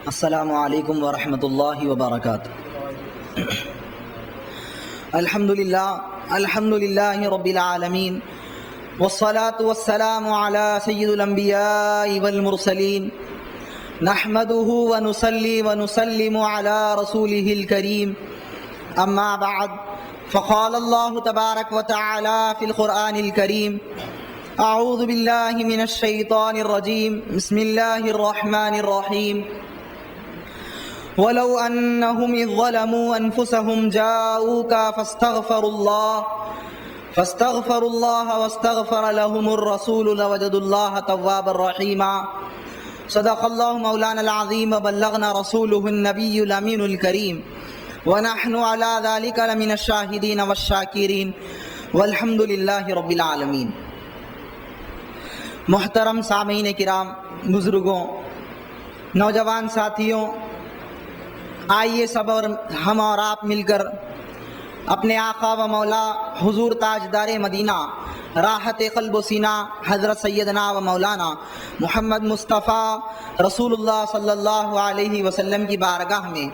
السلام علیکم ورحمۃ اللہ وبرکاتہ۔ الحمد للہ رب العالمین والصلاة والسلام على سید الانبیاء والمرسلین نحمده ونصلی ونسلم على رسوله الکریم اما بعد فقال اللہ تبارک وتعالی فی القرآن الکریم اعوذ باللہ من الشیطان الرجیم بسم اللہ الرحمن الرحیم وَلَوْ أَنَّهُمْ إِذْ ظَلَمُوا أَنفُسَهُمْ جَاءُوكَ فَاسْتَغْفَرُوا اللَّهَ وَاسْتَغْفَرَ لَهُمُ الرَّسُولُ لَوَجَدُوا اللَّهَ تَوَّابًا رَحِيمًا صدق اللہ مولانا العظیم وبلغنا رسولہ النبی الامین الکریم ونحن علی ذلک لمن الشاہدین والشاکرین والحمد للہ رب العالمین۔ محترم سامعین کرام، بزرگوں، نوجوان ساتھیوں، آئیے سب اور ہم اور آپ مل کر اپنے آقا و مولا حضور تاجدار مدینہ راحت قلب و سینہ حضرت سیدنا و مولانا محمد مصطفیٰ رسول اللہ صلی اللہ علیہ وسلم کی بارگاہ میں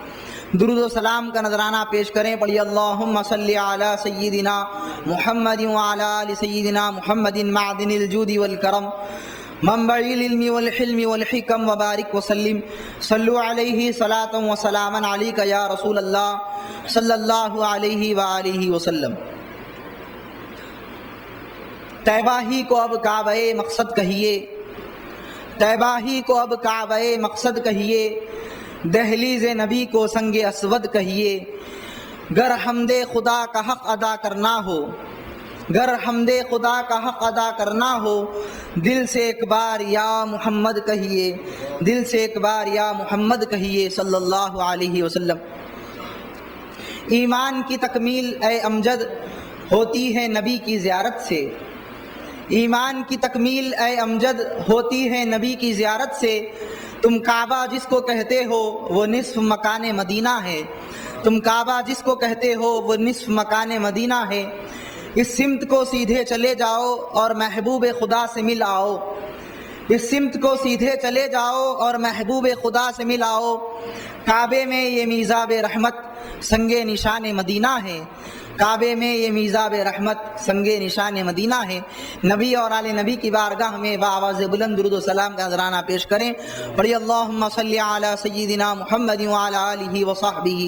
درود و سلام کا نذرانہ پیش کریں۔ پڑھیے اللہم صلی علی سیدنا محمد وعلی آل سیدنا محمد معدن الجود والکرم منبع العلم والحلم والحکم وبارک وسلم صلو علیہ صلاۃ و سلاما علیک یا رسول اللہ صلی اللہ علیہ وآلہ وسلم۔ طیبہ ہی کو اب کعبہ مقصد کہیے، طیبہ ہی کو اب کعبہ مقصد کہیے، دہلیز نبی کو سنگ اسود کہیے۔ گر حمد خدا کا حق ادا کرنا ہو، گر حمد خدا کا حق ادا کرنا ہو، دل سے ایک بار یا محمد کہیے، دل سے ایک بار یا محمد کہیے صلی اللہ علیہ وسلم۔ ایمان کی تکمیل اے امجد ہوتی ہے نبی کی زیارت سے، ایمان کی تکمیل اے امجد ہوتی ہے نبی کی زیارت سے۔ تم کعبہ جس کو کہتے ہو وہ نصف مکان مدینہ ہے، تم کعبہ جس کو کہتے ہو وہ نصف مکان مدینہ ہے۔ اس سمت کو سیدھے چلے جاؤ اور محبوب خدا سے مل آؤ، اس سمت کو سیدھے چلے جاؤ اور محبوب خدا سے مل آؤ۔ کعبے میں یہ میزاب رحمت سنگ نشان مدینہ ہے، کعبے میں یہ میزاب رحمت سنگ نشان مدینہ ہے۔ نبی اور آل نبی کی بارگاہ میں بآواز بلند درود و سلام کا نذرانہ پیش کریں۔ پڑھیے اللہم صلی علی سیدنا محمد وعلی آلہ وصحبہ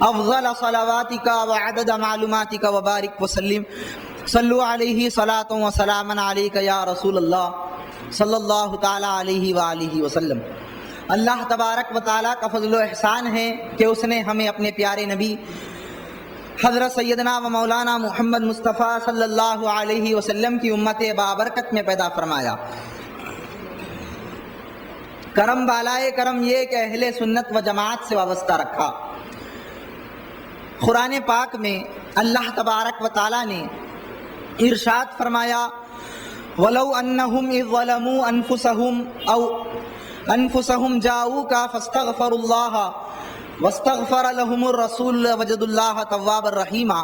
افضل صلواتک وعدد معلوماتک وبارک وسلم صلو علیہ صلاۃ و سلاما علیک یا رسول اللہ صلی اللہ تعالی علیہ وآلہ وسلم۔ اللہ تبارک و تعالیٰ کا فضل و احسان ہے کہ اس نے ہمیں اپنے پیارے نبی حضرت سیدنا و مولانا محمد مصطفیٰ صلی اللہ علیہ وسلم کی امت بابرکت میں پیدا فرمایا۔ کرم بالائے کرم یہ کہ اہل سنت و جماعت سے وابستہ رکھا۔ قرآن پاک میں اللہ تبارک و تعالیٰ نے ارشاد فرمایا وَلَوْ أَنَّهُمْ إِذْ ظَلَمُوا أَنفُسَهُمْ جَاءُوكَ فَاسْتَغْفَرُوا اللَّهَ وَاسْتَغْفَرَ لَهُمُ الرَّسُولُ لَوَجَدُوا اللَّهَ تَوَّابًا رَحِيمًا۔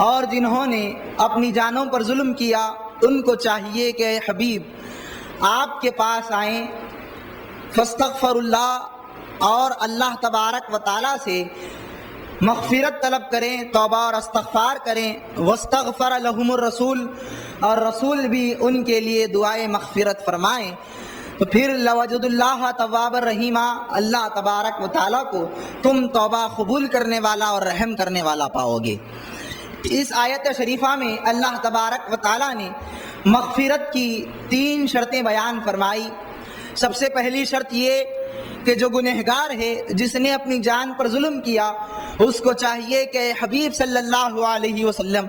اور جنہوں نے اپنی جانوں پر ظلم کیا ان کو چاہیے کہ اے حبیب آپ کے پاس آئیں، فاستغفروا اللہ، اور اللہ تبارک و تعالیٰ سے مغفرت طلب کریں، توبہ اور استغفار کریں۔ واستغفر لهم الرسول، اور رسول بھی ان کے لیے دعائے مغفرت فرمائیں، تو پھر لوجد اللہ تواب الرحیمہ، اللہ تبارک و تعالیٰ کو تم توبہ قبول کرنے والا اور رحم کرنے والا پاؤ گے۔ اس آیت شریفہ میں اللہ تبارک و تعالیٰ نے مغفرت کی 3 شرطیں بیان فرمائی۔ سب سے پہلی شرط یہ کہ جو گنہگار ہے، جس نے اپنی جان پر ظلم کیا، اس کو چاہیے کہ حبیب صلی اللہ علیہ وسلم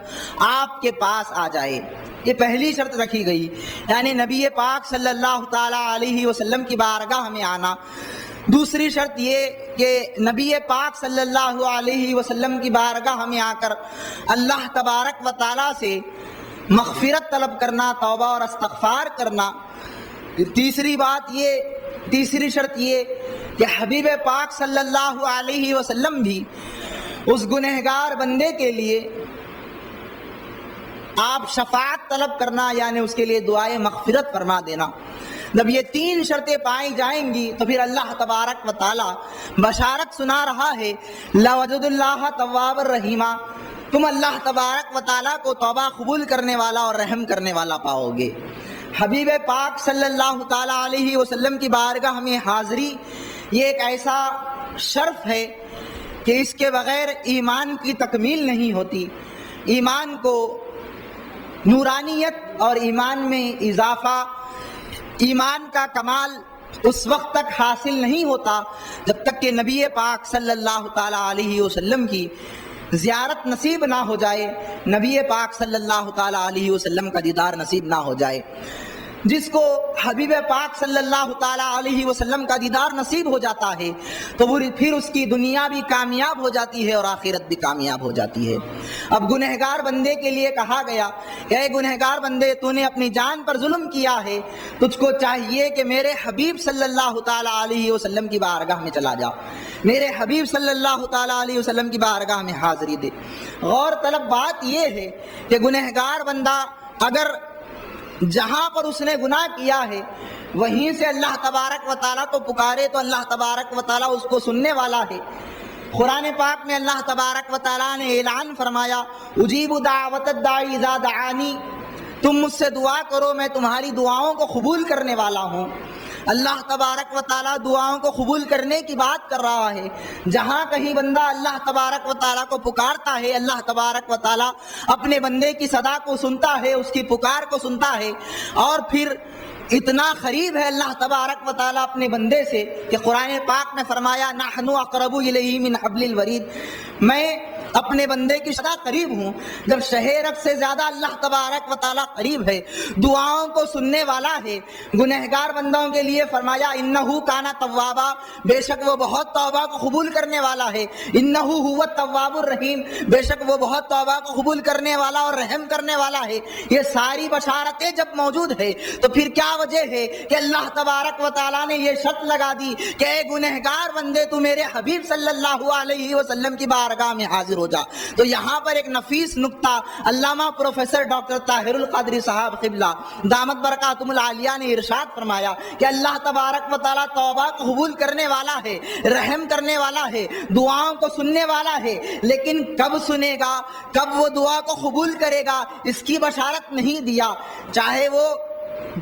آپ کے پاس آ جائے۔ یہ پہلی شرط رکھی گئی، یعنی نبی پاک صلی اللہ تعالی علیہ وسلم کی بارگاہ میں آنا۔ دوسری شرط یہ کہ نبی پاک صلی اللہ علیہ وسلم کی بارگاہ میں آ کر اللہ تبارک و تعالیٰ سے مغفرت طلب کرنا، توبہ اور استغفار کرنا۔ تیسری شرط یہ کہ حبیب پاک صلی اللہ علیہ وسلم بھی اس گنہگار بندے کے لیے آپ شفاعت طلب کرنا، یعنی اس کے لیے دعائے مغفرت فرما دینا۔ جب یہ تین شرطیں پائی جائیں گی تو پھر اللہ تبارک و تعالی بشارت سنا رہا ہے لَوَجَدُ اللَّهَ تَوَّابًا رَحِيمًا، تم اللہ تبارک و تعالیٰ کو توبہ قبول کرنے والا اور رحم کرنے والا پاؤ گے۔ حبیب پاک صلی اللہ تعالیٰ علیہ وسلم کی بارگاہ میں حاضری یہ ایک ایسا شرف ہے کہ اس کے بغیر ایمان کی تکمیل نہیں ہوتی۔ ایمان کو نورانیت اور ایمان میں اضافہ، ایمان کا کمال اس وقت تک حاصل نہیں ہوتا جب تک کہ نبی پاک صلی اللہ تعالیٰ علیہ وسلم کی زیارت نصیب نہ ہو جائے، نبی پاک صلی اللہ تعالیٰ علیہ وسلم کا دیدار نصیب نہ ہو جائے۔ جس کو حبیب پاک صلی اللہ تعالیٰ علیہ وسلم کا دیدار نصیب ہو جاتا ہے تو وہ پھر اس کی دنیا بھی کامیاب ہو جاتی ہے اور آخرت بھی کامیاب ہو جاتی ہے۔ اب گنہگار بندے کے لیے کہا گیا کہ اے گنہگار بندے، تو نے اپنی جان پر ظلم کیا ہے، تجھ کو چاہیے کہ میرے حبیب صلی اللہ تعالیٰ علیہ وسلم کی بارگاہ میں چلا جا، میرے حبیب صلی اللہ تعالیٰ علیہ وسلم کی بارگاہ میں حاضری دے۔ غور طلب بات یہ ہے کہ گنہگار بندہ اگر جہاں پر اس نے گناہ کیا ہے وہیں سے اللہ تبارک و تعالیٰ کو پکارے تو اللہ تبارک و تعالیٰ اس کو سننے والا ہے۔ قرآن پاک میں اللہ تبارک و تعالیٰ نے اعلان فرمایا اجیب دعوت الداعی اذا دعانی، تم مجھ سے دعا کرو میں تمہاری دعاؤں کو قبول کرنے والا ہوں۔ اللہ تبارک و تعالیٰ دعاؤں کو قبول کرنے کی بات کر رہا ہے۔ جہاں کہیں بندہ اللہ تبارک و تعالیٰ کو پکارتا ہے، اللہ تبارک و تعالیٰ اپنے بندے کی صدا کو سنتا ہے، اس کی پکار کو سنتا ہے، اور پھر اتنا قریب ہے اللہ تبارک و تعالیٰ اپنے بندے سے کہ قرآن پاک نے فرمایا نحن اقرب الیہ من حبل الورید، میں اپنے بندے کی صدا قریب ہوں۔ جب شہرت سے زیادہ اللہ تبارک و تعالیٰ قریب ہے، دعاؤں کو سننے والا ہے، گنہگار بندوں کے لیے فرمایا انہو کانا توابا، بے شک وہ بہت توبہ کو قبول کرنے والا ہے، انہو هو التواب الرحیم، بے شک وہ بہت توبہ کو قبول کرنے والا اور رحم کرنے والا ہے۔ یہ ساری بشارتیں جب موجود ہے تو پھر کیا وجہ ہے کہ اللہ تبارک و تعالیٰ نے یہ شرط لگا دی کہ اے گنہگار بندے تو میرے حبیب صلی اللہ علیہ وسلم کی بارگاہ میں حاضر ہو جا۔ تو یہاں پر ایک نفیس نکتہ علامہ پروفیسر ڈاکٹر طاہر القادری صاحب قبلہ دامت برکاتہم العالیہ نے ارشاد فرمایا کہ اللہ تبارک و تعالیٰ توبہ کو قبول کرنے والا ہے، رحم کرنے والا ہے، دعاؤں کو سننے والا ہے، لیکن کب سنے گا، کب وہ دعا کو قبول کرے گا، اس کی بشارت نہیں دیا۔ چاہے وہ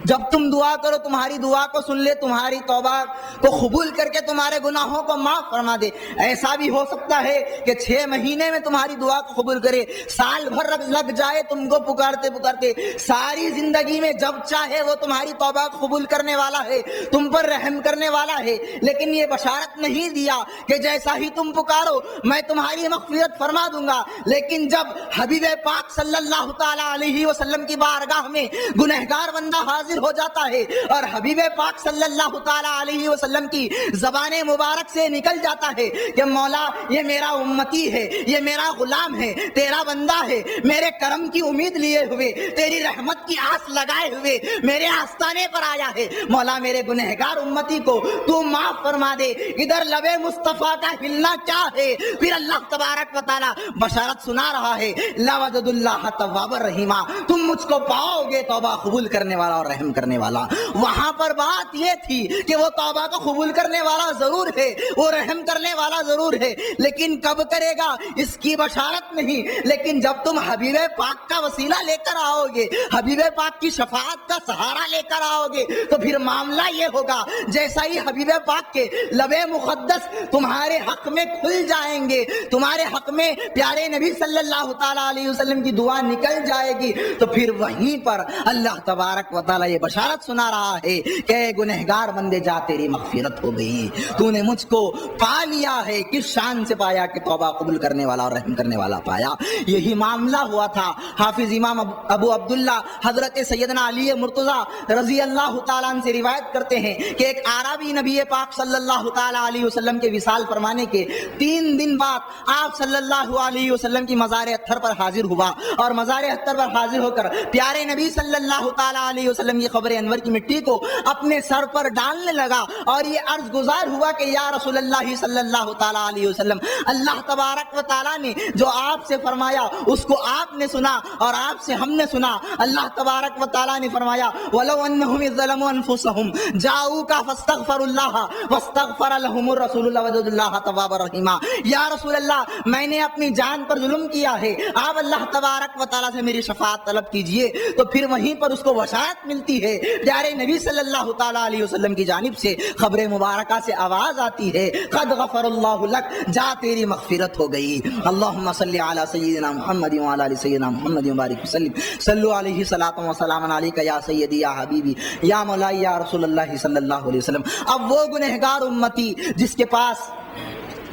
جب تم دعا کرو تمہاری دعا کو سن لے، تمہاری توبہ کو قبول کر کے تمہارے گناہوں کو معاف فرما دے، ایسا بھی ہو سکتا ہے کہ 6 مہینے میں تمہاری دعا کو قبول کرے، سال بھر لگ جائے تم کو پکارتے پکارتے، ساری زندگی میں جب چاہے وہ تمہاری توبہ کو قبول کرنے والا ہے، تم پر رحم کرنے والا ہے، لیکن یہ بشارت نہیں دیا کہ جیسا ہی تم پکارو میں تمہاری مغفرت فرما دوں گا۔ لیکن جب حبیب پاک صلی اللہ تعالیٰ علیہ وسلم کی بارگاہ میں گنہگار بندہ حاضر ہو جاتا ہے اور حبیب پاک صلی اللہ تعالیٰ علیہ وسلم کی زبان مبارک سے نکل جاتا ہے کہ مولا یہ میرا امتی ہے، یہ میرا غلام ہے، تیرا بندہ ہے، میرے کرم کی امید لیے ہوئے، تیری رحمت کی آس لگائے ہوئے میرے آستانے پر آیا ہے، مولا میرے گنہگار امتی کو تو معاف فرما دے۔ ادھر لب مصطفیٰ کا ہلنا کیا ہے، پھر اللہ تبارک و تعالیٰ بشارت سنا رہا ہے لَوَجَدُ اللَّهَ تَوَّابًا رَحِيمًا، تم مجھ کو پاؤ گے توبہ قبول کرنے والا اور رحم کرنے والا۔ وہاں پر بات یہ تھی کہ وہ توبہ کو قبول کرنے والا ضرور ہے، وہ رحم کرنے والا ضرور ہے، لیکن کب کرے گا اس کی بشارت نہیں۔ لیکن جب تم حبیب پاک کا وسیلہ لے کر آؤ گے، حبیب پاک کی شفاعت کا سہارا لے کر آؤ گے، تو پھر معاملہ یہ ہوگا جیسا ہی حبیب پاک کے لب مقدس تمہارے حق میں کھل جائیں گے، تمہارے حق میں پیارے نبی صلی اللہ تعالیٰ علیہ وسلم کی دعا نکل جائے گی، تو پھر وہیں پر اللہ تبارک و تعالیٰ یہ بشارت سنا رہا ہے کہ اے گنہگار بندے جا تیری مغفرت ہو گئی، تو نے مجھ کو پا لیا ہے۔ کس شان سے پایا کہ توبہ قبول کرنے والا اور رحم کرنے والا پایا۔ یہی معاملہ ہوا تھا۔ حافظ امام ابو عبداللہ حضرت سیدنا علی مرتضی رضی اللہ تعالیٰ عنہ سے روایت کرتے ہیں کہ ایک عربی نبی پاک صلی اللہ تعالیٰ علیہ وسلم کے وصال فرمانے کے 3 دن بعد آپ صلی اللہ علیہ وسلم کی مزار اطہر پر حاضر ہوا، اور مزار اطہر پر حاضر ہو کر پیارے نبی صلی اللہ تعالیٰ علیہ وسلم وسلم کی قبر انور کی مٹی کو اپنے سر پر ڈالنے لگا اور یہ عرض گزار ہوا کہ یا رسول اللہ صلی اللہ تعالیٰ علیہ وسلم، اللہ تبارک و تعالیٰ نے جو آپ سے فرمایا اس کو آپ نے سنا اور آپ سے ہم نے سنا۔ اللہ تبارک و تعالیٰ نے فرمایا وَلَوْ أَنَّهُمْ إِذْ ظَلَمُوا أَنفُسَهُمْ جَاءُوكَ فَاسْتَغْفَرُوا اللَّهَ وَاسْتَغْفَرَ لَهُمُ الرَّسُولُ لَوَجَدُوا اللَّهَ تَوَّابًا رَحِيمًا۔ یا رسول اللہ، میں نے اپنی جان پر ظلم کیا ہے، آپ اللہ تبارک و تعالیٰ سے میری شفاعت طلب کیجئے، تو پھر وہیں پر اس کو وشاعت ملتی ہے۔ پیارے نبی صلی اللہ تعالیٰ علیہ وسلم کی جانب سے خبر مبارکہ سے آواز آتی ہے قد غفر اللہ لک، جا تیری مغفرت ہو گئی۔ اللہم صلی علی سیدنا محمد وعلی آل سیدنا محمد وبارک وسلم، صلو علیہ صلاۃ و سلام علیک یا سیدی یا حبیبی یا مولائی یا رسول اللہ صلی اللہ علیہ وسلم۔ اب وہ گنہگار امتی جس کے پاس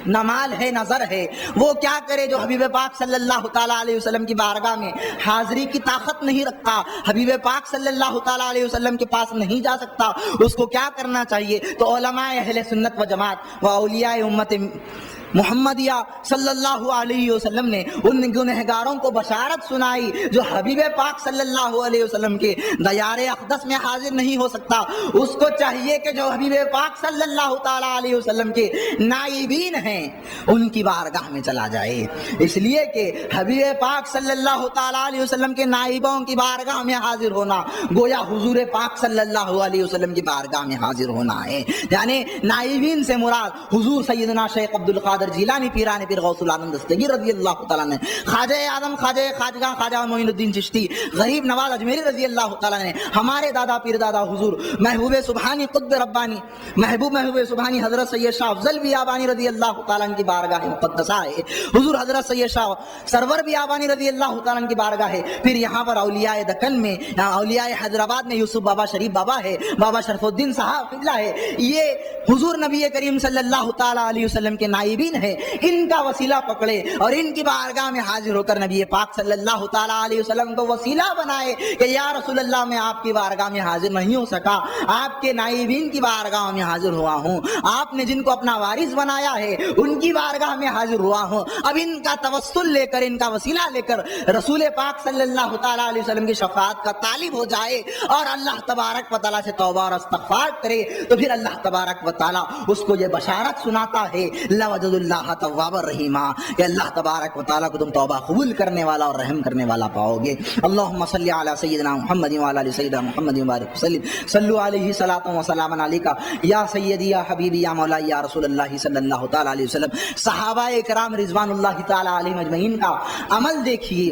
نہ مال ہے نہ زر ہے، وہ کیا کرے جو حبیب پاک صلی اللہ تعالیٰ علیہ وسلم کی بارگاہ میں حاضری کی طاقت نہیں رکھتا، حبیب پاک صلی اللہ تعالیٰ علیہ وسلم کے پاس نہیں جا سکتا، اس کو کیا کرنا چاہیے؟ تو علماء اہل سنت و جماعت و اولیاء امت محمدیہ صلی اللہ علیہ وسلم نے ان گنہگاروں کو بشارت سنائی جو حبیب پاک صلی اللہ علیہ وسلم کے دیار اقدس میں حاضر نہیں ہو سکتا۔ اس کو چاہیے کہ جو حبیب پاک صلی اللہ تعالیٰ علیہ وسلم کے نائبین ہیں ان کی بارگاہ میں چلا جائے، اس لیے کہ حبیب پاک صلی اللہ تعالیٰ علیہ وسلم کے نائبوں کی بارگاہ میں حاضر ہونا گویا حضور پاک صلی اللہ علیہ وسلم کی بارگاہ میں حاضر ہونا ہے۔ یعنی نائبین سے مراد حضور سیدنا شیخ عبدالقادر جیلانی پیران پیر غوث العالم دستگیر رضی اللہ تعالیٰ نے، خواجہ اعظم خواجہ خواجگاہ خواجہ معین الدین چشتی غریب نواز اجمیری رضی اللہ تعالیٰ نے، ہمارے دادا پیر دادا حضور محبوب سبحانی قطب ربانی محبوب سبحانی حضرت سید شاہ افضل بیابانی رضی اللہ تعالیٰ کی بارگاہ مقدسہ ہے، حضور حضرت سید شاہ سرور بیابانی رضی اللہ تعالیٰ کی بارگاہ ہے۔ پھر یہاں پر اولیاء دکن میں، اولیاء حیدرآباد میں یوسف بابا شریف بابا ہے، بابا شرف الدین صاحب قبلہ ہے، یہ حضور نبی کریم صلی اللہ تعالیٰ علیہ وسلم کے نائبین ہے، ان کا وسیلہ پکڑے اور ان کی بارگاہ میں حاضر ہو کر نبی پاک صلی اللہ تعالیٰ علیہ وسلم کو وسیلہ بنائے کہ یا رسول اللہ میں آپ کی بارگاہ میں حاضر نہیں ہو سکا، آپ کے نائبین کی بارگاہ میں حاضر ہوا ہوں، آپ نے جن کو اپنا وارث بنایا ہے ان کی بارگاہ میں حاضر ہوا ہوں، اب ان کا توسل لے کر، ان کا وسیلہ لے کر رسول پاک صلی اللہ تعالیٰ علیہ وسلم کی شفاعت کا طالب ہو جائے اور اللہ تبارک و تعالیٰ سے توبہ اور استغفار کرے، تو پھر اللہ تبارک و تعالیٰ اس کو یہ بشارت سناتا ہے لوجد اللہ تواب الرحیم، کہ اللہ تبارک و تعالیٰ کو تم توبہ قبول کرنے والا اور رحم کرنے والا پاؤ گے۔ اللہم صلی علی سیدنا محمد وعلی آل سیدنا محمد وبارک وسلم، صلو علیہ صلاۃ و سلام علیک یا سیدی یا حبیبی یا مولائی یا رسول اللہ صلی اللہ تعالیٰ علیہ وسلم۔ صحابہ کرام رضوان اللہ تعالیٰ علیہم اجمعین کا عمل دیکھیے۔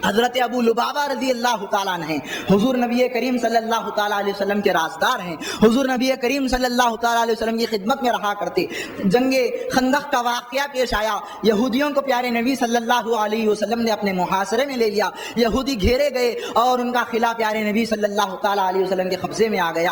حضرت ابو لبابہ رضی اللہ تعالیٰ عنہ حضور نبی کریم صلی اللہ تعالیٰ علیہ وسلم کے رازدار ہیں، حضور نبی کریم صلی اللہ تعالیٰ علیہ وسلم کی خدمت میں رہا کرتے۔ جنگ خندق کا واقعہ پیش آیا، یہودیوں کو پیارے نبی صلی اللہ علیہ وسلم نے اپنے محاصرے میں لے لیا، یہودی گھیرے گئے اور ان کا قلعہ پیارے نبی صلی اللہ تعالیٰ علیہ وسلم کے قبضے میں آ گیا۔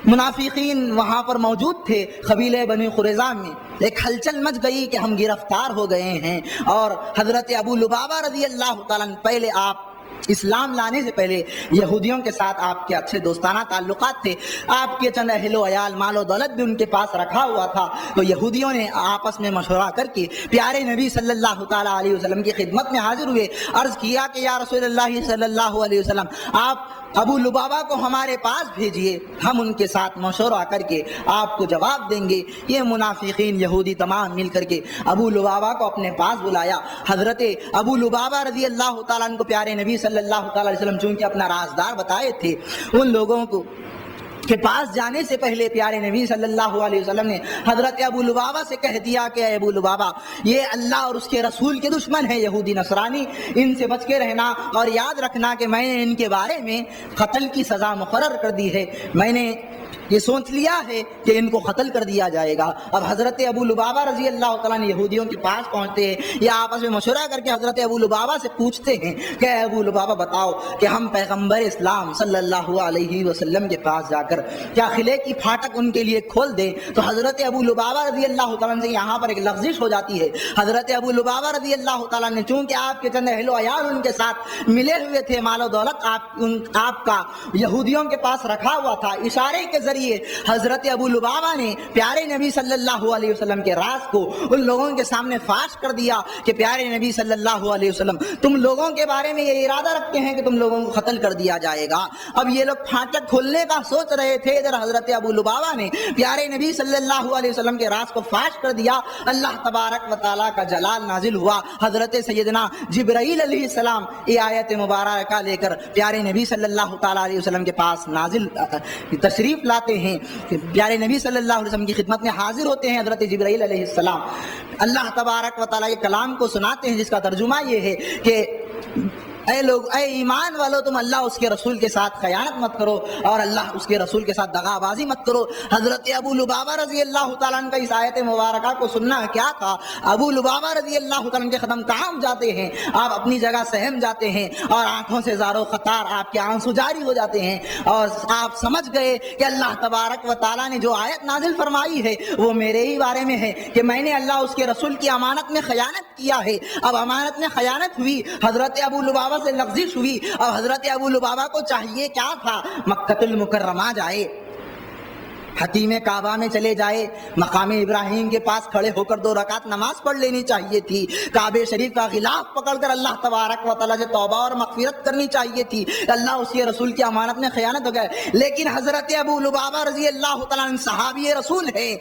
منافقین وہاں پر موجود تھے، قبیلہ بنی قریظہ میں ایک ہلچل مچ گئی کہ ہم گرفتار ہو گئے ہیں، اور حضرت ابو لبابہ رضی اللہ تعالیٰ پہلے آپ اسلام لانے سے پہلے یہودیوں کے ساتھ آپ کے اچھے دوستانہ تعلقات تھے، آپ کے چند اہل و عیال مال و دولت بھی ان کے پاس رکھا ہوا تھا، تو یہودیوں نے آپس میں مشورہ کر کے پیارے نبی صلی اللہ تعالیٰ علیہ وسلم کی خدمت میں حاضر ہوئے، عرض کیا کہ یا رسول اللہ صلی اللہ علیہ وسلم آپ ابو لبابہ کو ہمارے پاس بھیجئے، ہم ان کے ساتھ مشورہ کر کے آپ کو جواب دیں گے۔ یہ منافقین یہودی تمام مل کر کے ابو لبابہ کو اپنے پاس بلایا۔ حضرت ابو لبابہ رضی اللہ تعالیٰ عنہ کو پیارے نبی صلی اللہ تعالیٰ علیہ وسلم چونکہ اپنا رازدار بتائے تھے، ان لوگوں کو کے پاس جانے سے پہلے پیارے نبی صلی اللہ علیہ وسلم نے حضرت ابو لبابہ سے کہہ دیا کہ اے ابو لبابہ، یہ اللہ اور اس کے رسول کے دشمن ہیں یہودی نصرانی، ان سے بچ کے رہنا، اور یاد رکھنا کہ میں نے ان کے بارے میں قتل کی سزا مقرر کر دی ہے، میں نے یہ سوچ لیا ہے کہ ان کو قتل کر دیا جائے گا۔ اب حضرت ابو لبابہ رضی اللہ تعالیٰ نے یہودیوں کے پاس پہنچتے ہیں، یا آپس میں مشورہ کر کے حضرت ابو لبابہ سے پوچھتے ہیں کہ اے ابو لبابہ بتاؤ کہ ہم پیغمبر اسلام صلی اللہ علیہ وسلم کے پاس جا کر کیا قلعے کی پھاٹک ان کے لیے کھول دیں؟ تو حضرت ابو لبابہ رضی اللہ تعالیٰ سے یہاں پر ایک لغزش ہو جاتی ہے۔ حضرت ابو لبابہ رضی اللہ تعالیٰ نے چونکہ آپ کے چند اہل و عیال ان کے ساتھ ملے ہوئے تھے، مال و دولت آپ کا یہودیوں کے پاس رکھا ہوا تھا، اشارے کے ذریعے ذریعے حضرت ابو لبابہ نے پیارے نبی صلی اللہ علیہ وسلم کے راز کو ان لوگوں کے سامنے فاش کر دیا کہ پیارے نبی صلی اللہ علیہ وسلم تم لوگوں کے بارے میں یہ ارادہ رکھتے ہیں کہ تم لوگوں کو قتل کر دیا جائے گا۔ اب یہ لوگ پھاٹک کھولنے کا سوچ رہے تھے، ادھر حضرت ابو لبابہ نے پیارے نبی صلی اللہ علیہ وسلم کے راز کو فاش کر دیا۔ اللہ تبارک و تعالیٰ کا جلال نازل ہوا، حضرت سیدنا جبرائیل علیہ السلام یہ آیت مبارکہ لے کر پیارے نبی صلی اللہ تعالیٰ علیہ وسلم کے پاس نازل تشریف لاتے ہیں، پیارے نبی صلی اللہ علیہ وسلم کی خدمت میں حاضر ہوتے ہیں حضرت جبرائیل علیہ السلام، اللہ تبارک و تعالیٰ کے کلام کو سناتے ہیں جس کا ترجمہ یہ ہے کہ اے لوگ، اے ایمان والو، تم اللہ اس کے رسول کے ساتھ خیانت مت کرو اور اللہ اس کے رسول کے ساتھ دغا بازی مت کرو۔ حضرت ابو لبابہ رضی اللہ تعالیٰ عنہ کا اس آیت مبارکہ کو سننا کیا تھا؟ ابو لبابہ رضی اللہ تعالیٰ عنہ کے قدم کام جاتے ہیں، آپ اپنی جگہ سہم جاتے ہیں اور آنکھوں سے زار و خطار آپ کے آنسو جاری ہو جاتے ہیں، اور آپ سمجھ گئے کہ اللہ تبارک و تعالیٰ نے جو آیت نازل فرمائی ہے وہ میرے ہی بارے میں ہے کہ میں نے اللہ اس کے رسول کی امانت میں خیانت کیا ہے۔ اب امانت میں خیانت ہوئی، حضرت ابو لبابہ سے لغزش ہوئی، اور حضرت ابو لبابہ کو چاہیے کیا تھا؟ مکہ المکرمہ جائے، حتیم کعبہ میں چلے جائے، مقام ابراہیم کے پاس کھڑے ہو کر 2 رکعت نماز پڑھ لینی چاہیے تھی، کعبہ شریف کا غلاف پکڑ کر اللہ تبارک و تعالیٰ سے توبہ اور مغفرت کرنی چاہیے تھی، اللہ اس کے رسول کی امانت میں خیانت ہو گئے۔ لیکن حضرت ابو لبابہ رضی اللہ تعالیٰ عنہ صحابی رسول ہیں،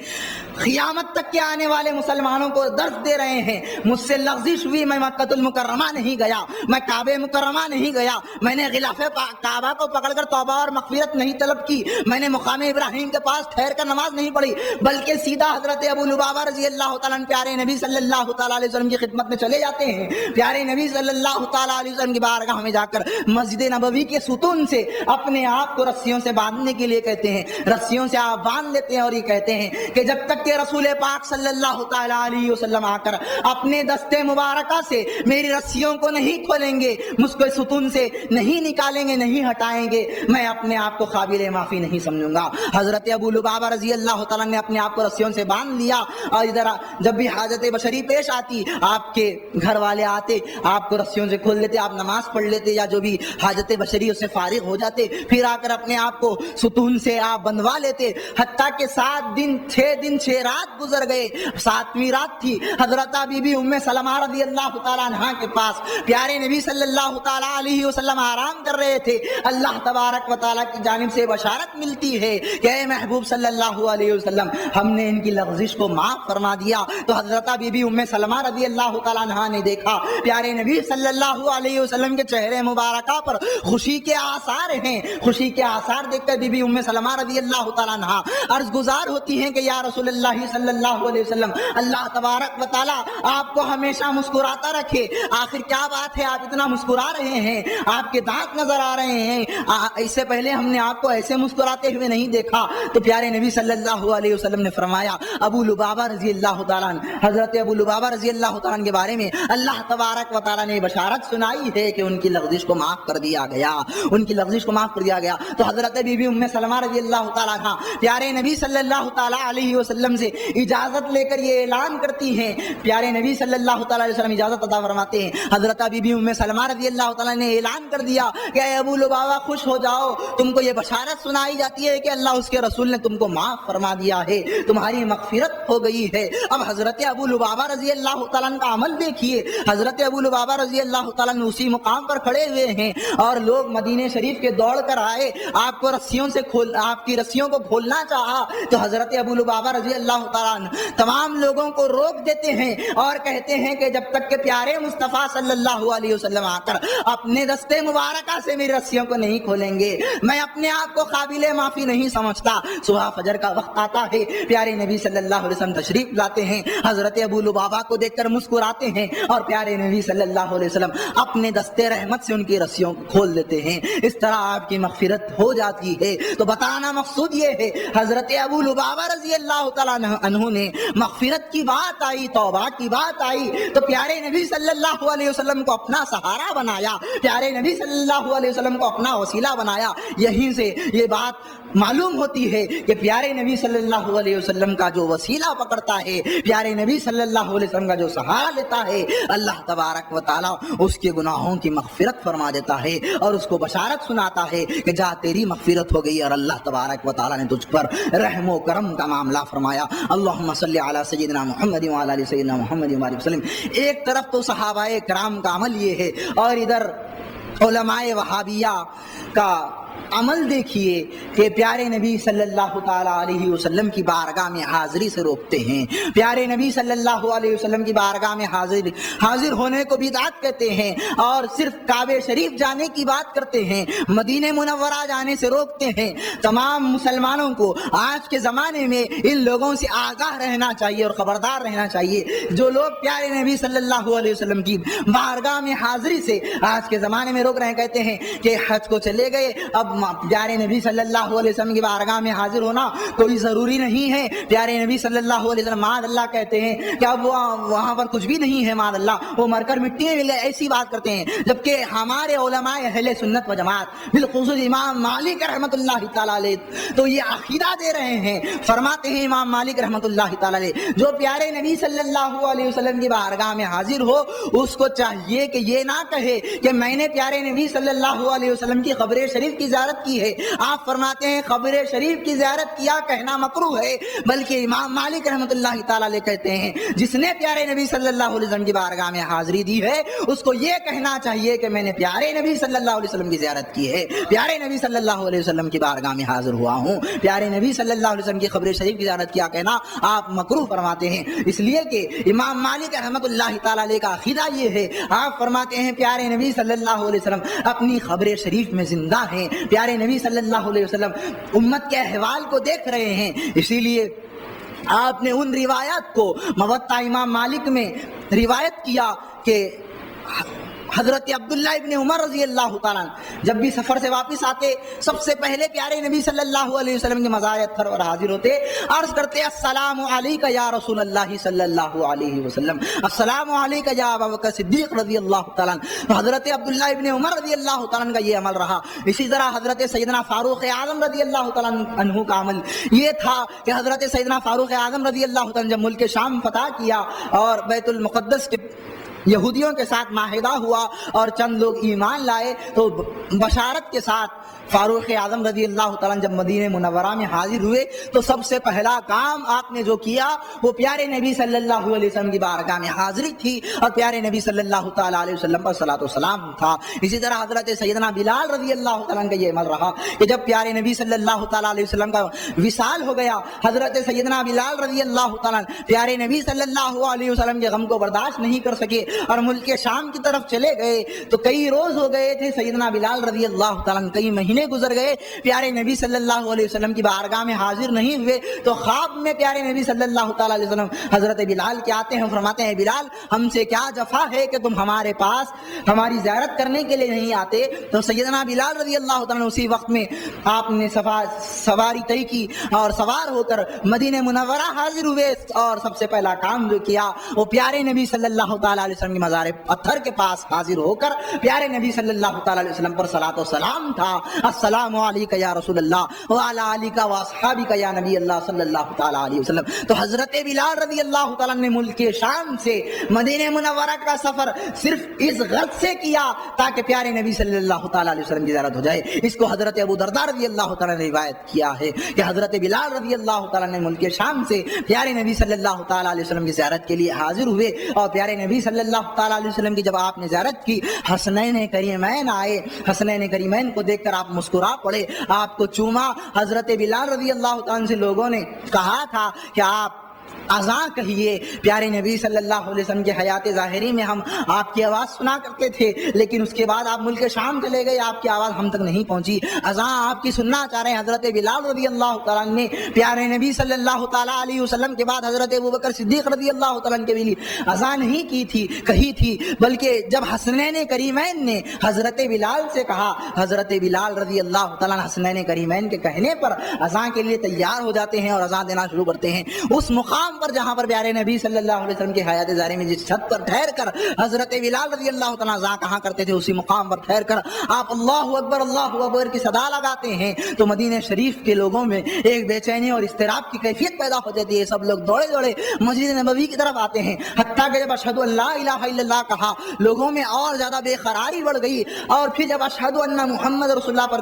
قیامت تک کے آنے والے مسلمانوں کو درس دے رہے ہیں، مجھ سے لغزش ہوئی، میں مکہ المکرمہ نہیں گیا، میں کعبہ مکرمہ نہیں گیا، میں نے غلاف کعبہ کو پکڑ کر توبہ اور مغفرت نہیں طلب کی، میں نے مقام ابراہیم کے پاس ٹھہر کر نماز نہیں پڑھی، بلکہ سیدھا حضرت ابو لبابہ رضی اللہ تعالیٰ عنہ پیارے نبی صلی اللہ تعالیٰ علیہ وسلم کی خدمت میں چلے جاتے ہیں، پیارے نبی صلی اللہ تعالیٰ علیہ وسلم کی بارگاہ میں جا کر مسجد نبوی کے ستون سے اپنے آپ کو رسیوں سے باندھنے کے لیے کہتے ہیں، رسیوں سے آپ باندھ لیتے ہیں اور یہ کہتے ہیں کہ جب تک کہ رسول پاک صلی اللہ تعالیٰ علیہ وسلم آ کر اپنے دستے مبارکہ سے میری رسیوں کو نہیں کھولیں گے، مجھ کو اس سے نہیں نکالیں گے، نہیں ہٹائیں گے، میں اپنے آپ کو قابل معافی نہیں سمجھوں گا۔ حضرت ابو لبابہ رضی اللہ تعالیٰ نے اپنے آپ کو رسیوں سے باندھ لیا، اور ادھر جب بھی حاجت بشری پیش آتی، آپ کے گھر والے آتے، آپ کو رسیوں سے کھول دیتے، آپ نماز پڑھ لیتے یا جو بھی حاجت بشری اس سے فارغ ہو جاتے، پھر آ کر اپنے آپ کو ستون سے آپ بندھوا لیتے، حتیٰ کہ 7 دن 6 دن 6 رات گزر گئے، 7ویں رات تھی، حضرت بی بی ام سلمہ رضی اللہ تعالیٰ عنہ کے پاس پیارے نبی صلی اللہ تعالیٰ علیہ وسلم آرام کر رہے تھے، اللہ تبارک و تعالیٰ کی جانب سے بشارت ملتی ہے کہ اے محبوب صلی اللہ علیہ وسلم، ہم نے ان کی لغزش کو معاف فرما دیا۔ تو حضرت بی بی ام سلمہ رضی اللہ تعالیٰ عنہ نے دیکھا پیارے نبی صلی اللہ علیہ وسلم کے چہرے مبارکہ پر خوشی کے آثار ہیں، خوشی کے آثار دیکھ کر بی بی ام سلمہ رضی اللہ تعالیٰ عنہ عرض گزار ہوتی ہیں کہ یا رسول اللہ صلی اللہ علیہ وسلم، اللہ تبارک و تعالیٰ آپ کو ہمیشہ مسکراتا رکھے، آخر کیا بات ہے آپ اتنا مسکرا رہے ہیں، آپ کے دانت نظر آ رہے ہیں، اس سے پہلے ہم نے آپ کو ایسے مسکراتے ہوئے نہیں دیکھا۔ تو پیارے نبی صلی اللہ علیہ وسلم نے فرمایا ابو لبابہ رضی اللہ تعالیٰ عنہ، حضرت ابو لبابہ رضی اللہ تعالیٰ عنہ کے بارے میں اللہ تبارک و تعالیٰ نے بشارت سنائی ہے کہ ان کی لغزش کو معاف کر دیا گیا، ان کی لغزش کو معاف کر دیا گیا۔ تو حضرت بی بی ام سلمہ رضی اللہ تعالیٰ عنہ پیارے نبی صلی اللہ تعالیٰ علیہ وسلم سے اجازت لے کر یہ اعلان کرتی ہیں، پیارے نبی صلی اللہ تعالیٰ علیہ وسلم اجازت عطا فرماتے ہیں، حضرت بی بی ام سلمہ رضی اللہ تعالیٰ نے اعلان کر دیا کہ اے ابو لبابہ خوش ہو جاؤ، تم کو یہ بشارت سنائی جاتی ہے کہ اللہ اس کے رسول نے تم کو معاف فرما دیا ہے، تمہاری مغفرت ہو گئی ہے۔ اب حضرت ابو لبابہ رضی اللہ تعالیٰ کا عمل دیکھیے، حضرت ابو لبابہ رضی اللہ تعالیٰ اسی مقام پر کھڑے ہوئے ہیں اور لوگ مدینہ شریف کے دوڑ کر آئے، آپ کو رسیوں سے آپ کی رسیوں کو کھولنا چاہا، تو حضرت ابو لبابہ رضی اللہ تعالیٰ تمام لوگوں کو روک دیتے ہیں اور کہتے ہیں کہ جب تک کہ پیارے مصطفیٰ صلی اللہ علیہ وسلم آ کر اپنے دستے مبارکہ سے میری رسیوں کو نہیں کھولیں گے، میں اپنے آپ کو قابل معافی نہیں سمجھتا۔ صبح فجر کا وقت آتا ہے، پیارے نبی صلی اللہ علیہ وسلم تشریف لاتے ہیں، حضرت ابو لبابہ کو دیکھ کر مسکراتے ہیں اور پیارے نبی صلی اللہ علیہ وسلم اپنے دستے رحمت سے ان کی رسیوں کو کھول دیتے ہیں، اس طرح آپ کی مغفرت ہو جاتی ہے۔ تو بتانا مقصود یہ ہے حضرت ابو لبابہ رضی اللہ تعالیٰ عنہ نے مغفرت کی بات آئی، توبہ کی بات آئی تو پیارے نبی صلی اللہ علیہ وسلم کو اپنا سہارا بنایا، پیارے نبی صلی اللہ علیہ وسلم کو اپنا وسیلہ بنایا۔ یہیں سے یہ بات معلوم ہوتی ہے کہ پیارے نبی صلی اللہ علیہ وسلم کا جو وسیلہ پکڑتا ہے، پیارے نبی صلی اللہ علیہ وسلم کا جو سہارا لیتا ہے، اللہ تبارک و تعالیٰ اس کے گناہوں کی مغفرت فرما دیتا ہے اور اس کو بشارت سناتا ہے کہ جا تیری مغفرت ہو گئی اور اللہ تبارک و تعالیٰ نے تجھ پر رحم و کرم کا معاملہ فرمایا۔ اللہم صلی علی سیدنا محمد وعلی آل سیدنا محمد وسلم۔ ایک طرف تو صحابہ کرام کا عمل یہ ہے اور ادھر علماء وہابیہ کا عمل دیکھیے کہ پیارے نبی صلی اللہ تعالیٰ علیہ وسلم کی بارگاہ میں حاضری سے روکتے ہیں، پیارے نبی صلی اللہ علیہ وسلم کی بارگاہ میں حاضر ہونے کو بدعت کہتے ہیں اور صرف کعبہ شریف جانے کی بات کرتے ہیں، مدینہ منورہ جانے سے روکتے ہیں۔ تمام مسلمانوں کو آج کے زمانے میں ان لوگوں سے آگاہ رہنا چاہیے اور خبردار رہنا چاہیے جو لوگ پیارے نبی صلی اللہ علیہ وسلم کی بارگاہ میں حاضری سے آج کے زمانے میں روک رہے ہیں، کہتے ہیں کہ حج کو چلے گئے، اب پیارے نبی صلی اللہ علیہ وسلم کی بارگاہ میں حاضر ہونا کوئی ضروری نہیں ہے۔ پیارے نبی صلی اللہ علیہ وسلم معاذ اللہ کہتے ہیں کہ اب وہاں پر کچھ بھی نہیں ہے، معاذ اللہ وہ مر کر مٹی میں ملے، ایسی بات کرتے ہیں۔ جبکہ ہمارے علماء اہل سنت و جماعت بالخصوص امام مالک رحمۃ اللہ تعالیٰ علیہ تو یہ عقیدہ دے رہے ہیں، فرماتے ہیں امام مالک رحمۃ اللہ تعالیٰ علیہ جو پیارے نبی صلی اللہ علیہ وسلم کی بارگاہ میں حاضر ہو اس کو چاہیے کہ یہ نہ کہے کہ میں نے پیارے نبی صلی اللہ علیہ وسلم کی قبر شریف کی زیارت کی ہے۔ آپ فرماتے ہیں قبر شریف کی زیارت کیا کہنا مکروہ ہے، بلکہ امام مالک رحمۃ اللہ تعالیٰ علیہ کہتے ہیں جس نے پیارے نبی صلی اللہ علیہ وسلم کی بارگاہ میں حاضری دی ہے اس کو یہ کہنا چاہیے کہ میں نے پیارے نبی صلی اللہ علیہ وسلم کی زیارت کی ہے، پیارے نبی صلی اللہ علیہ وسلم کی بارگاہ میں حاضر ہوا ہوں۔ پیارے نبی صلی اللہ علیہ وسلم کی قبر شریف کی زیارت کیا کہنا آپ مکروہ فرماتے ہیں، اس لیے کہ امام مالک رحمۃ اللہ تعالیٰ علیہ کا عقیدہ یہ ہے، آپ فرماتے ہیں پیارے نبی صلی اللہ علیہ وسلم اپنی قبر شریف میں زندہ ہیں، پیارے نبی صلی اللہ علیہ وسلم امت کے احوال کو دیکھ رہے ہیں، اسی لیے آپ نے ان روایات کو موطا امام مالک میں روایت کیا کہ حضرت عبداللہ ابن عمر رضی اللہ تعالیٰ جب بھی سفر سے واپس آتے سب سے پہلے پیارے نبی صلی اللہ علیہ وسلم کے مزار اطہر پر حاضر ہوتے، عرض کرتے السلام علیکہ یا رسول اللہ صلی اللہ علیہ وسلم، السلام علیکہ یا ابا بکر صدیق رضی اللہ تعالیٰ۔ حضرت عبداللہ ابن عمر رضی اللہ تعالیٰ کا یہ عمل رہا۔ اسی طرح حضرت سیدنا فاروق اعظم رضی اللہ تعالیٰ عنہ کا عمل یہ تھا کہ حضرت سیدنا فاروق اعظم رضی اللہ تعالیٰ جب ملک شام فتح کیا اور بیت المقدس کے یہودیوں کے ساتھ معاہدہ ہوا اور چند لوگ ایمان لائے تو بشارت کے ساتھ فاروق اعظم رضی اللہ تعالیٰ جب مدینہ منورہ میں حاضر ہوئے تو سب سے پہلا کام آپ نے جو کیا وہ پیارے نبی صلی اللہ علیہ وسلم کی بارگاہ میں حاضری تھی اور پیارے نبی صلی اللہ تعالیٰ علیہ وسلم پر صلاۃ و سلام تھا۔ اسی طرح حضرت سیدنا بلال رضی اللہ تعالیٰ کا یہ عمل رہا کہ جب پیارے نبی صلی اللہ تعالیٰ علیہ وسلم کا وصال ہو گیا، حضرت سیدنا بلال رضی اللہ تعالیٰ پیارے نبی صلی اللہ علیہ وسلم کے غم کو برداشت نہیں کر سکے اور ملک شام کی طرف چلے گئے تو کئی روز ہو گئے تھے، سیدنا بلال رضی اللہ تعالیٰ کئی مہینے گزر گئے، پیارے نبی صلی اللہ علیہ وسلم کی بارگاہ میں حاضر نہیں ہوئے تو خواب میں پیارے نبی صلی اللہ تعالیٰ علیہ وسلم حضرت بلال کے آتے ہیں، فرماتے ہیں بلال ہم سے کیا جفا ہے کہ تم ہمارے پاس ہماری زیارت کرنے کے لیے نہیں آتے؟ تو سیدنا بلال رضی اللہ تعالیٰ اسی وقت میں آپ نے سواری طے کی اور سوار ہو کر مدینہ منورہ حاضر ہوئے اور سب سے پہلا کام جو کیا وہ پیارے نبی صلی اللہ تعالیٰ علیہ وسلم کے مزار اطہر کے پاس حاضر ہو کر پیارے نبی صلی اللہ تعالیٰ علیہ وسلم پر صلاۃ و سلام تھا، السلام علیکہ یا رسول اللہ وعلی آلکہ واصحابکہ یا نبی اللہ صلی اللہ تعالیٰ علیہ وسلم۔ تو حضرت بلال رضی اللہ تعالیٰ نے ملک شام سے مدینہ منورہ کا سفر صرف اس غرض سے کیا تاکہ پیارے نبی صلی اللہ تعالیٰ علیہ وسلم کی زیارت ہو جائے۔ اس کو حضرت ابو درداء رضی اللہ تعالیٰ نے روایت کیا ہے کہ حضرت بلال رضی اللہ تعالیٰ نے ملک شام سے پیارے نبی صلی اللہ تعالیٰ علیہ وسلم کی زیارت کے لیے حاضر ہوئے اور پیارے نبی صلی اللہ تعالیٰ علیہ وسلم کی جب آپ نے زیارت کی حسنین کریمین آئے، حسنین کریمین کو دیکھ کر آپ مسکرا پڑے، آپ کو چوما۔ حضرت بلال رضی اللہ عنہ سے لوگوں نے کہا تھا کہ آپ اذان کہیے، پیارے نبی صلی اللہ علیہ وسلم کے حیات ظاہری میں ہم آپ کی آواز سنا کرتے تھے لیکن اس کے بعد آپ ملک شام چلے گئے، آپ کی آواز ہم تک نہیں پہنچی، اذان آپ کی سننا چاہ رہے ہیں۔ حضرت بلال رضی اللہ تعالیٰ نے پیارے نبی صلی اللہ تعالیٰ علیہ وسلم کے بعد حضرت ابوبکر صدیق رضی اللہ تعالیٰ کے بھی اذان نہیں کی تھی کہی تھی، بلکہ جب حسنین کریمین نے حضرت بلال سے کہا، حضرت بلال رضی اللہ تعالیٰ حسنین کریمین کے کہنے پر اذان کے لیے تیار ہو جاتے ہیں اور اذان دینا شروع کرتے ہیں۔ اس موقع مقام پر جہاں پر پیارے نبی صلی اللہ علیہ وسلم کی حیات ظاہری میں جس چھت پر ٹھہر کر حضرت بلال رضی اللہ تعالیٰ عنہ کہا کرتے تھے، اسی مقام پر ٹھہر کر آپ اللہ اکبر کی صدا لگاتے ہیں تو مدینہ شریف کے لوگوں میں ایک بے چینی اور اضطراب کی کیفیت پیدا ہو جاتی ہے. سب لوگ دوڑے دوڑے مسجد نبوی کی طرف آتے ہیں، حتیٰ کہ جب اشہد ان لا الہ الا اللہ کہا لوگوں میں اور زیادہ بے قراری بڑھ گئی، اور پھر جب اشہد ان محمد رسول اللہ پر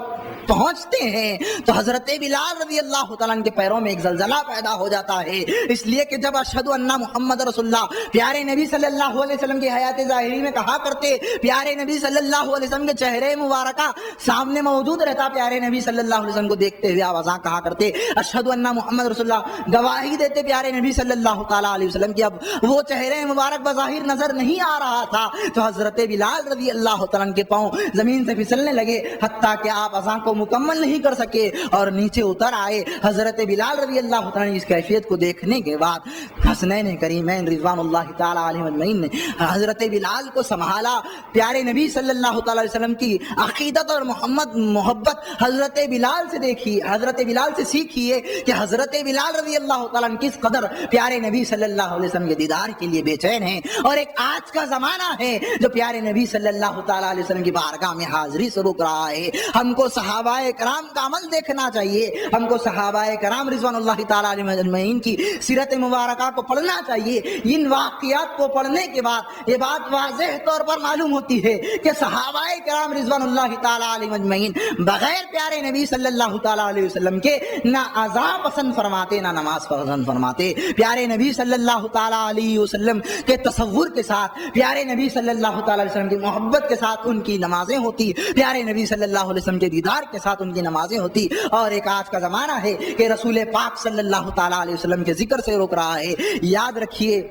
پہنچتے ہیں تو حضرت بلال رضی اللہ تعالیٰ عنہ کے پیروں میں ایک زلزلہ پیدا ہو جاتا ہے، اس لیے کہ جب اشہد ان محمد رسول اللہ پیارے نبی صلی اللہ علیہ وسلم کی حیات ظاہری میں کہا کرتے، پیارے نبی صلی اللہ علیہ وسلم کے چہرے مبارکہ سامنے موجود رہتا، پیارے نبی صلی اللہ علیہ وسلم کو دیکھتے ہوئے آپ اذان کہا کرتے اشہد ان محمد رسول اللہ، گواہی دیتے پیارے نبی صلی اللہ تعالیٰ علیہ وسلم کی. اب وہ چہرے مبارک بظاہر نظر نہیں آ رہا تھا تو حضرت بلال رضی اللہ تعالیٰ عنہ کے پاؤں زمین سے پھسلنے لگے، حتیٰ کہ آپ اذان کو مکمل نہیں کر سکے اور نیچے اتر آئے. حضرت بلال رضی اللہ تعالیٰ عنہ اس کیفیت کو دیکھنے کے بعد حسنین کریمین رضوان اللہ تعالیٰ علیہ اجمعین نے حضرت بلال کو سنبھالا. پیارے نبی صلی اللہ تعالیٰ علیہ وسلم کی عقیدت اور محبت حضرت بلال سے دیکھی، حضرت بلال سے سیکھیے کہ حضرت بلال رضی اللہ تعالیٰ عنہ کس قدر پیارے نبی صلی اللہ علیہ وسلم کے دیدار کے لیے بے چین ہیں. اور ایک آج کا زمانہ ہے جو پیارے نبی صلی اللہ تعالیٰ علیہ وسلم کی بارگاہ میں حاضری سے رک رہا ہے. ہم کو صحابہ کرام کا عمل دیکھنا چاہیے، ہم کو صحابہ کرام رضوان اللہ تعالیٰ علیہ اجمعین کی سیرت مبارکہ کو پڑھنا چاہیے. ان واقعات کو پڑھنے کے بعد یہ بات واضح طور پر معلوم ہوتی ہے کہ صحابہ کرام رضوان اللہ تعالیٰ علیہ اجمعین بغیر پیارے نبی صلی اللہ تعالیٰ علیہ وسلم کے نہ اذان پسند فرماتے نہ نماز پسند فرماتے. پیارے نبی صلی اللہ تعالیٰ علیہ وسلم کے تصور کے ساتھ، پیارے نبی صلی اللہ تعالیٰ علیہ وسلم کی محبت کے ساتھ ان کی نمازیں ہوتی، پیارے نبی صلی اللہ علیہ وسلم کے دیدار کے ساتھ ان کی نمازیں ہوتی. اور ایک آج کا زمانہ ہے کہ رسول پاک صلی اللہ تعالیٰ علیہ وسلم کے ذکر سے روک رہا ہے. یاد رکھیے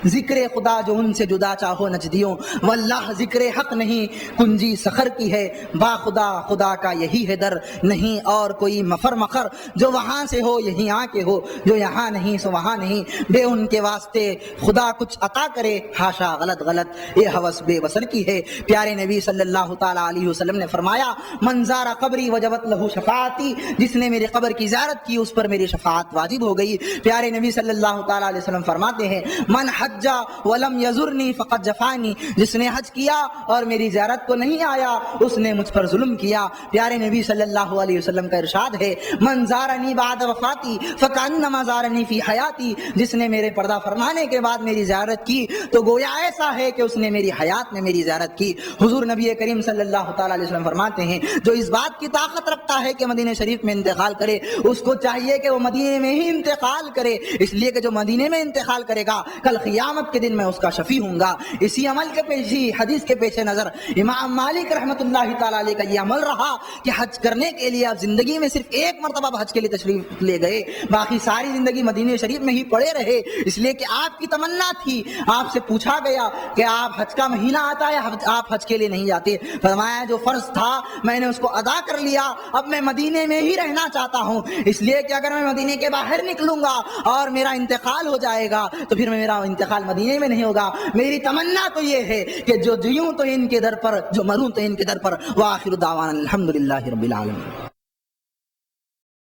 ذکر خدا جو ان سے جدا چاہو نجدیوں، واللہ ذکر حق نہیں کنجی سخر کی ہے، با خدا خدا کا یہی ہے در، نہیں اور کوئی مفر مخر، جو وہاں سے ہو یہیں آ کے ہو، جو یہاں نہیں سو وہاں نہیں، بے ان کے واسطے خدا کچھ عطا کرے، ہاشا غلط غلط یہ ہوس بے بسر کی ہے. پیارے نبی صلی اللہ تعالیٰ علیہ وسلم نے فرمایا من زار قبری وجبت لہو شفاعتی، جس نے میری قبر کی زیارت کی اس پر میری شفاعت واجب ہو گئی. پیارے نبی صلی اللہ تعالیٰ علیہ وسلم فرماتے ہیں من حج ولم یزرنی فقد جفانی، جس نے حج کیا اور میری زیارت کو نہیں آیا اس نے مجھ پر ظلم کیا. پیارے نبی صلی اللہ علیہ وسلم کا ارشاد ہے من زارنی بعد وفاتی فکانما زارنی فی حیاتی، جس نے میرے پردہ فرمانے کے بعد میری زیارت کی تو گویا ایسا ہے کہ اس نے میری حیات میں میری زیارت کی. حضور نبی کریم صلی اللہ تعالیٰ علیہ وسلم فرماتے ہیں جو اس بات کی طاقت رکھتا ہے کہ مدینہ شریف میں انتقال کرے اس کو چاہیے کہ وہ مدینے میں ہی انتقال کرے، اس لیے کہ جو مدینے میں انتقال کرے گا کل قیامت کے دن میں اس کا شفیع ہوں گا. اسی عمل کے پیشی حدیث کے پیش نظر امام مالک رحمۃ اللہ تعالیٰ علیہ کا یہ عمل رہا کہ حج کرنے کے لیے آپ زندگی میں صرف ایک مرتبہ حج کے لیے تشریف لے گئے، باقی ساری زندگی مدینہ شریف میں ہی پڑے رہے، اس لیے کہ آپ کی تمنا تھی. آپ سے پوچھا گیا کہ آپ حج کا مہینہ آتا ہے آپ حج کے لیے نہیں جاتے، فرمایا جو فرض تھا میں نے اس کو ادا کر لیا، اب میں مدینے میں ہی رہنا چاہتا ہوں، اس لیے کہ اگر میں مدینے کے باہر نکلوں گا اور میرا انتقال ہو جائے گا تو پھر میرا انتقال مدینے میں نہیں ہوگا. میری تمنا تو یہ ہے کہ جو جیوں تو ان کے در پر، جو مروں تو ان کے در پر. وآخر دعوانا الحمدللہ رب العالمین.